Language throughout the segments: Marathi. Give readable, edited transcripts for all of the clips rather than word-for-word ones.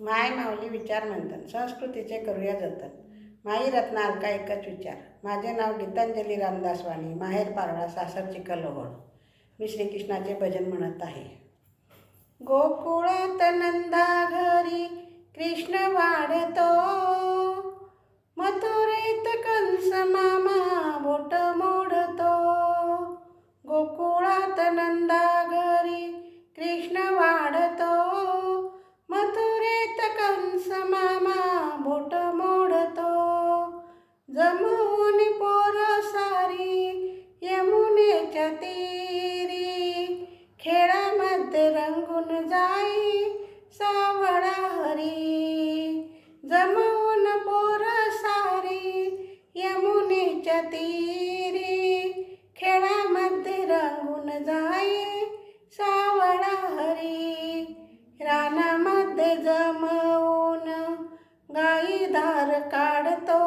माय माऊली विचार मंथन संस्कृतीचे करूया जतन. माई रत्ना अलका एकच विचार. माझे नाव गीतांजली रामदास वाणी, माहेर पारळा, सासर चिखलोहळ. मी श्रीकृष्णाचे भजन म्हणत आहे. गोकुळात नंदा घरी कृष्ण वाढतो, मथुरेत कंस मामा बोट मोडतो. गोकुळात नंदा घरी कृष्ण वाढतो, मथुरेत कंस मामा बोट मोडतो. जमून पोर सारी यमुनेच्या तीरी, खेळामध्ये रंगून जाई सावळा हरी. जमून पोर सारी यमुनेच्या तीरी, खेळामध्ये रंगून जाई सावळा हरी. रानामध्ये जमवून गाई धार काढतो,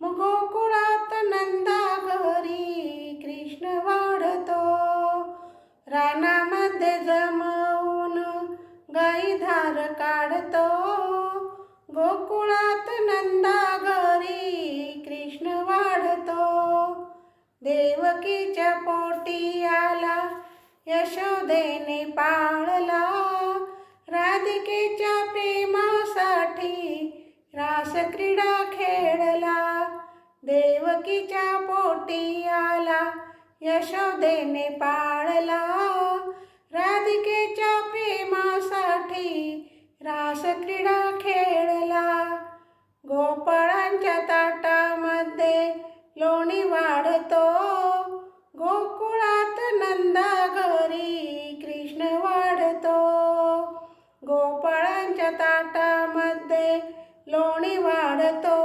गोकुळात नंदा घरी कृष्ण वाढतो. रानामध्ये जमवून गाई धार काढतो, गोकुळात नंदा घरी कृष्ण वाढतो. देवकीच्या पोटी आला यशोदेने पाळला, राधिकेच्या प्रेमासाठी रासक्रीडा खेळला. देवकीच्या पोटी आला यशोदेने पाळला, राधिकेच्या प्रेमासाठी रासक्रीडा खेळला. गोपाळांच्या ताटामध्ये लोणी वाढतो, गोकुळात नंदा घरी कृष्ण वाढतो. गोपाळांच्या ताटामध्ये लोणी वाढतो,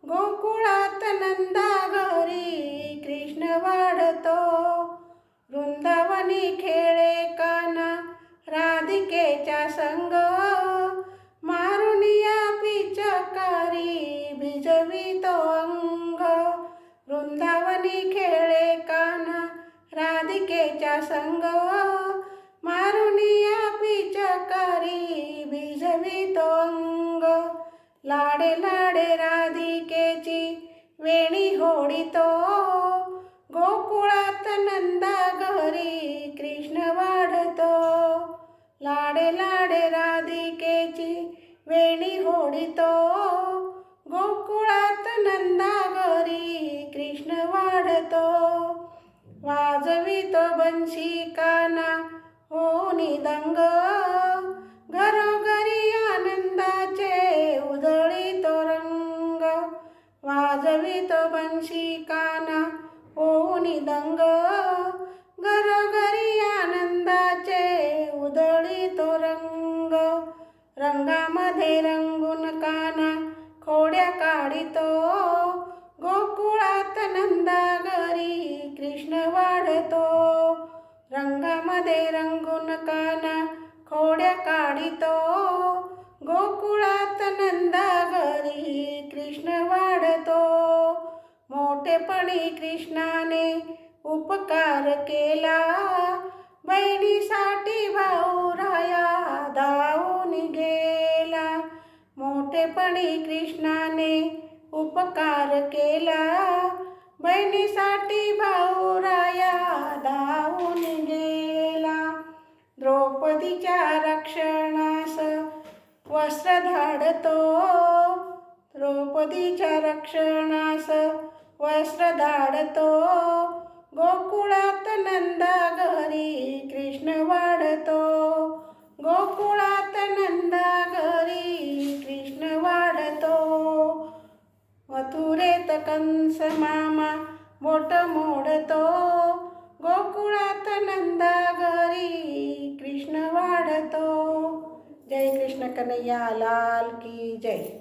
गोकुळात नंदा घरी कृष्ण वाढतो. वृंदावनी खेळे कान्हा राधिकेच्या संग, मारुनिया पिचकारी भिजवितो अंग. वृंदावनी खेळे कान्हा राधिकेच्या संग, मारुनिया पिचकारी भिजवितो अंग. लाडे लाडे राधिकेची वेणी होडितो, गोकुळात नंदा घरी कृष्ण वाढतो. लाडे लाडे राधिकेची वेणी होडितो, गोकुळात नंदा घरी कृष्ण वाढतो. वाजवितो बंशी कान्हा होनी दंग, घरोघरी आनंदाचे उधळीतो रंग. वाजवितो बंशी कान्हा होनी दंग, घरोघरी आनंदाचे उधळीतो रंग. रंगामध्ये रंगून कान्हा खोड्या काढितो, गोकुळात नंदा घरी कृष्ण वाढतो. रंगामध्ये रंगून कान्हा खोड्या काढितो, गोकुळात नंदा घरी कृष्ण वाढतो. मोठेपणी कृष्णाने उपकार केला, बहिणीसाठी भाऊ राया धावून गेला. मोठेपणी कृष्णाने उपकार केला, बहिणीसाठी भाऊ राया धावून गेला. द्रौपदीच्या रक्षणास वस्त्र धाडतो, द्रौपदीच्या रक्षणास वस्त्र धाडतो, गोकुळात नंदा घरी कृष्ण वाढतो. गोकुळात नंदा घरी कृष्ण वाढतो. मथुरेत कंस मामा बोट मोडतो, गोकुळात नंदा घरी कृष्ण वाढतो. जय कृष्ण कन्हैया लाल की जय.